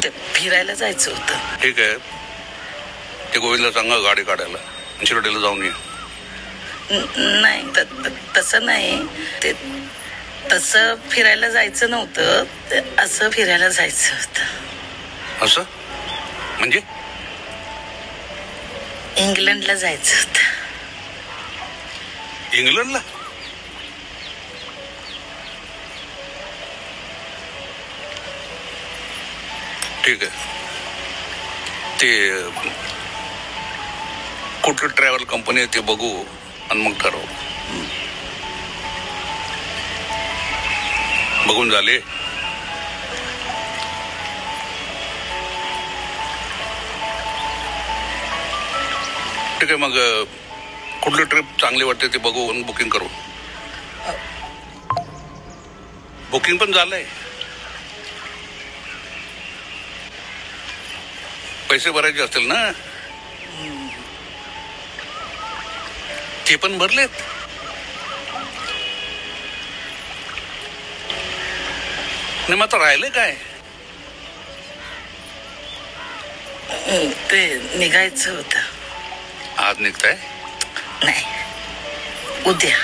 ते फिरायला जायचं होतं. ठीक आहे, ते गोविंदला सांगा गाडी काढायला, शिर्डीला जाऊन ये. नाही तसं नाही, ते तसं फिरायला जायचं नव्हतं, असं फिरायला जायचं होतं. असं म्हणजे? इंग्लंडला जायचं होतं. इंग्लंडला? ठीक आहे, ते कुठलं ट्रॅव्हल कंपनी आहे ते बघू आणि मग ठरवू. बघून झाले? ठीक आहे, मग कुठली ट्रिप चांगली वाटते ते बघू आणि बुकिंग करू. बुकिंग पण झालंय, पैसे भरायचे असतील ना? ते पण भरलेत. नाही, मग आता राहिले काय? ते निघायचं होतं. आज निघताय? नाही, उद्या.